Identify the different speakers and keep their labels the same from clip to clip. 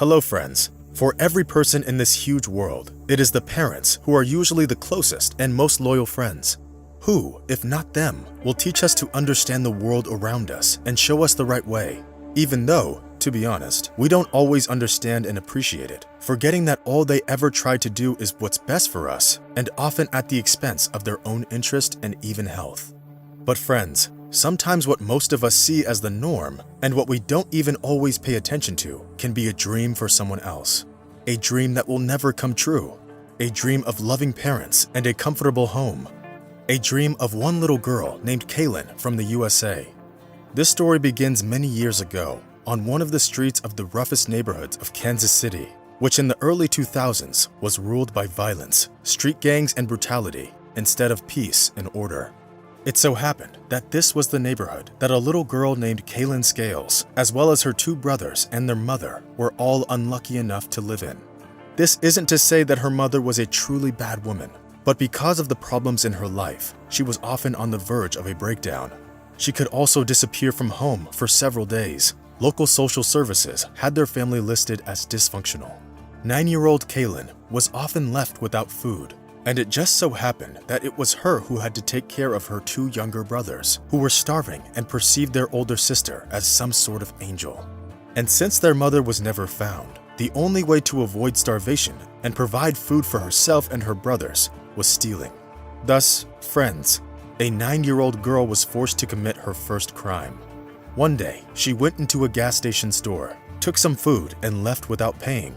Speaker 1: Hello friends. For every person in this huge world, it is the parents who are usually the closest and most loyal friends. Who, if not them, will teach us to understand the world around us and show us the right way, even though, to be honest, we don't always understand and appreciate it, forgetting that all they ever try to do is what's best for us, and often at the expense of their own interest and even health. But friends, sometimes what most of us see as the norm, and what we don't even always pay attention to, can be a dream for someone else. A dream that will never come true. A dream of loving parents and a comfortable home. A dream of one little girl named Kaylin from the USA. This story begins many years ago on one of the streets of the roughest neighborhoods of Kansas City, which in the early 2000s was ruled by violence, street gangs, and brutality instead of peace and order. It so happened that this was the neighborhood that a little girl named Kaylin Scales, as well as her two brothers and their mother, were all unlucky enough to live in. This isn't to say that her mother was a truly bad woman, but because of the problems in her life, she was often on the verge of a breakdown. She could also disappear from home for several days. Local social services had their family listed as dysfunctional. 9-year-old Kaylin was often left without food. And it just so happened that it was her who had to take care of her two younger brothers, who were starving and perceived their older sister as some sort of angel. And since their mother was never found, the only way to avoid starvation and provide food for herself and her brothers was stealing. Thus, friends, a 9-year-old girl was forced to commit her first crime. One day, she went into a gas station store, took some food, and left without paying.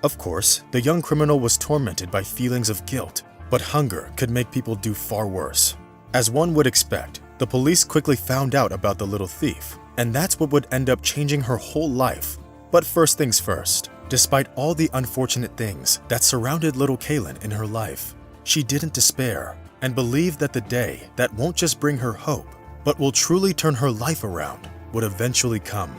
Speaker 1: Of course, the young criminal was tormented by feelings of guilt, but hunger could make people do far worse. As one would expect, the police quickly found out about the little thief, and that's what would end up changing her whole life. But first things first, despite all the unfortunate things that surrounded little Kaylin in her life, she didn't despair and believed that the day that won't just bring her hope, but will truly turn her life around, would eventually come.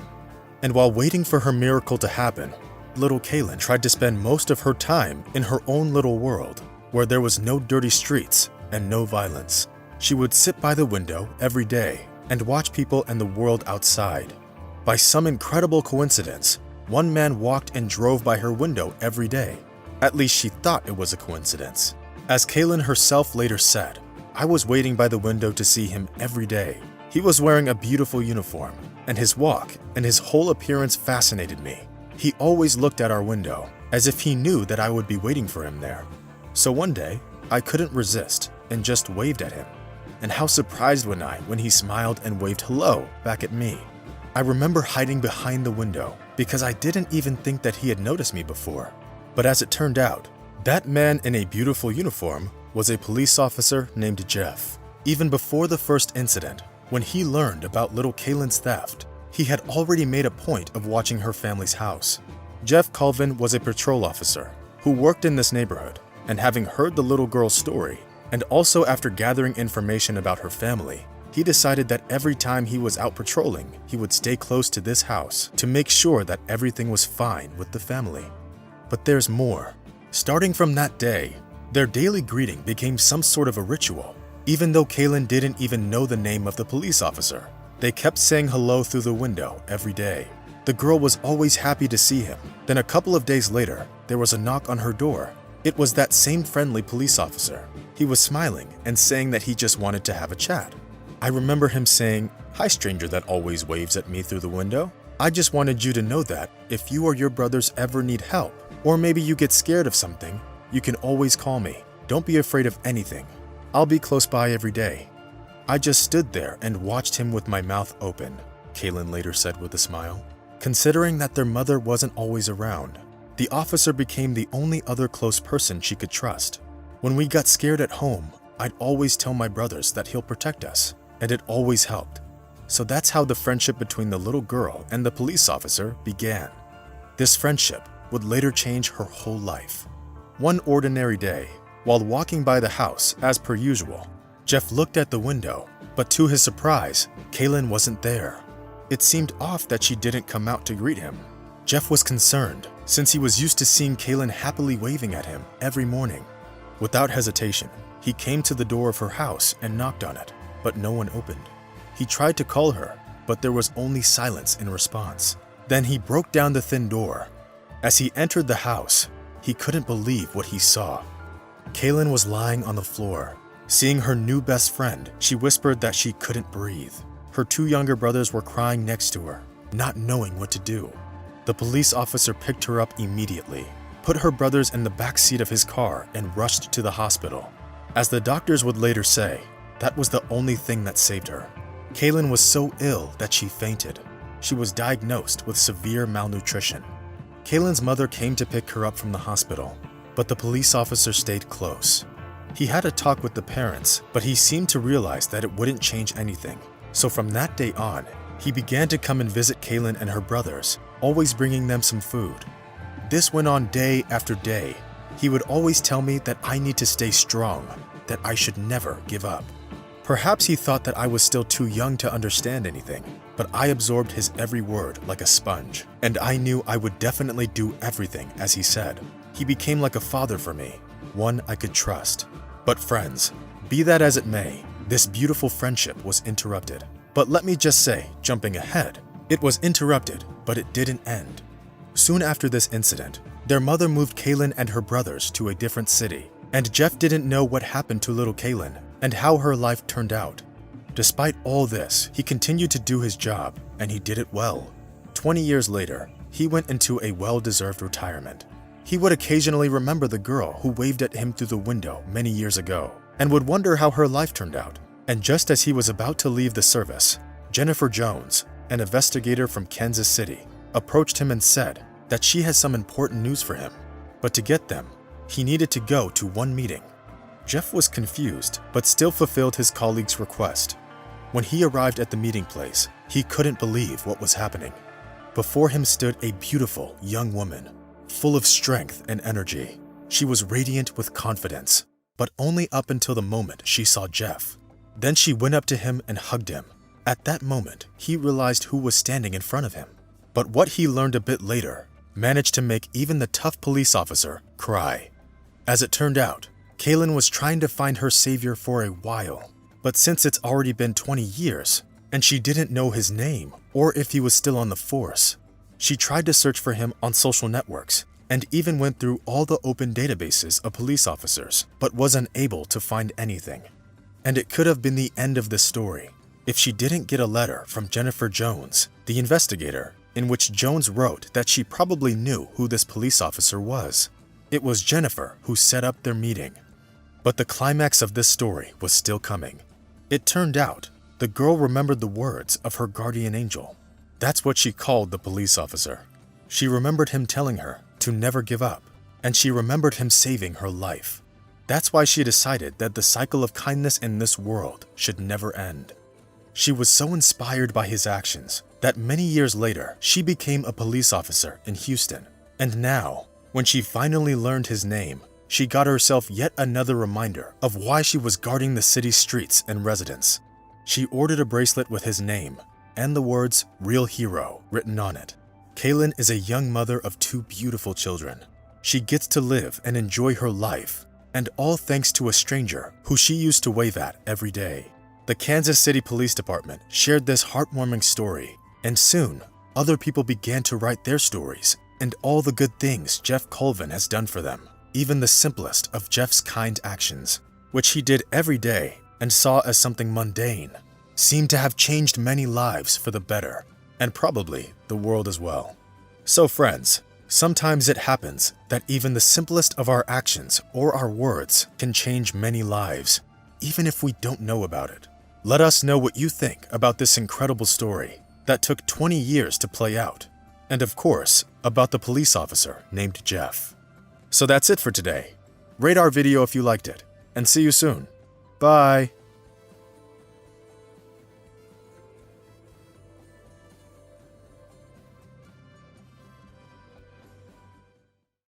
Speaker 1: And while waiting for her miracle to happen, little Kaylin tried to spend most of her time in her own little world, where there was no dirty streets and no violence. She would sit by the window every day and watch people and the world outside. By some incredible coincidence, one man walked and drove by her window every day. At least she thought it was a coincidence. As Kaylin herself later said, "I was waiting by the window to see him every day. He was wearing a beautiful uniform, and his walk and his whole appearance fascinated me. He always looked at our window, as if he knew that I would be waiting for him there. So one day, I couldn't resist and just waved at him. And how surprised was I when he smiled and waved hello back at me. I remember hiding behind the window because I didn't even think that he had noticed me before. But as it turned out, that man in a beautiful uniform was a police officer named Jeff. Even before the first incident, when he learned about little Kaylin's theft, he had already made a point of watching her family's house. Jeff Colvin was a patrol officer who worked in this neighborhood, and having heard the little girl's story, and also after gathering information about her family, he decided that every time he was out patrolling, he would stay close to this house to make sure that everything was fine with the family. But there's more. Starting from that day, their daily greeting became some sort of a ritual. Even though Kaylin didn't even know the name of the police officer, they kept saying hello through the window every day. The girl was always happy to see him. Then a couple of days later, there was a knock on her door. It was that same friendly police officer. He was smiling and saying that he just wanted to have a chat. I remember him saying, "Hi stranger that always waves at me through the window. I just wanted you to know that if you or your brothers ever need help, or maybe you get scared of something, you can always call me. Don't be afraid of anything. I'll be close by every day." I just stood there and watched him with my mouth open, Kaylin later said with a smile. Considering that their mother wasn't always around, the officer became the only other close person she could trust. When we got scared at home, I'd always tell my brothers that he'll protect us, and it always helped. So that's how the friendship between the little girl and the police officer began. This friendship would later change her whole life. One ordinary day, while walking by the house as per usual, Jeff looked at the window, but to his surprise, Kaylin wasn't there. It seemed off that she didn't come out to greet him. Jeff was concerned, since he was used to seeing Kaylin happily waving at him every morning. Without hesitation, he came to the door of her house and knocked on it, but no one opened. He tried to call her, but there was only silence in response. Then he broke down the thin door. As he entered the house, he couldn't believe what he saw. Kaylin was lying on the floor. Seeing her new best friend, she whispered that she couldn't breathe. Her 2 younger brothers were crying next to her, not knowing what to do. The police officer picked her up immediately, put her brothers in the back seat of his car, and rushed to the hospital. As the doctors would later say, that was the only thing that saved her. Kaylin was so ill that she fainted. She was diagnosed with severe malnutrition. Kaylin's mother came to pick her up from the hospital, but the police officer stayed close. He had a talk with the parents, but he seemed to realize that it wouldn't change anything. So from that day on, he began to come and visit Kaylin and her brothers, always bringing them some food. This went on day after day. He would always tell me that I need to stay strong, that I should never give up. Perhaps he thought that I was still too young to understand anything, but I absorbed his every word like a sponge, and I knew I would definitely do everything as he said. He became like a father for me, one I could trust. But friends, be that as it may, this beautiful friendship was interrupted. But let me just say, jumping ahead, it was interrupted, but it didn't end. Soon after this incident, their mother moved Kaylin and her brothers to a different city, and Jeff didn't know what happened to little Kaylin and how her life turned out. Despite all this, he continued to do his job, and he did it well. 20 years later, he went into a well-deserved retirement. He would occasionally remember the girl who waved at him through the window many years ago, and would wonder how her life turned out. And just as he was about to leave the service, Jennifer Jones, an investigator from Kansas City, approached him and said that she has some important news for him. But to get them, he needed to go to one meeting. Jeff was confused, but still fulfilled his colleague's request. When he arrived at the meeting place, he couldn't believe what was happening. Before him stood a beautiful young woman, full of strength and energy. She was radiant with confidence, but only up until the moment she saw Jeff. Then she went up to him and hugged him. At that moment, he realized who was standing in front of him. But what he learned a bit later managed to make even the tough police officer cry. As it turned out, Kaylin was trying to find her savior for a while, but since it's already been 20 years, and she didn't know his name or if he was still on the force, she tried to search for him on social networks and even went through all the open databases of police officers, but was unable to find anything. And it could have been the end of this story if she didn't get a letter from Jennifer Jones, the investigator, in which Jones wrote that she probably knew who this police officer was. It was Jennifer who set up their meeting. But the climax of this story was still coming. It turned out the girl remembered the words of her guardian angel. That's what she called the police officer. She remembered him telling her to never give up, and she remembered him saving her life. That's why she decided that the cycle of kindness in this world should never end. She was so inspired by his actions that many years later, she became a police officer in Houston. And now, when she finally learned his name, she got herself yet another reminder of why she was guarding the city's streets and residents. She ordered a bracelet with his name and the words "Real Hero" written on it. Kaylin is a young mother of 2 beautiful children. She gets to live and enjoy her life, and all thanks to a stranger who she used to wave at every day. The Kansas City Police Department shared this heartwarming story, and soon, other people began to write their stories and all the good things Jeff Colvin has done for them. Even the simplest of Jeff's kind actions, which he did every day and saw as something mundane, seemed to have changed many lives for the better, and probably the world as well. So friends, sometimes it happens that even the simplest of our actions or our words can change many lives, even if we don't know about it. Let us know what you think about this incredible story that took 20 years to play out, and of course, about the police officer named Jeff. So that's it for today. Rate our video if you liked it, and see you soon. Bye!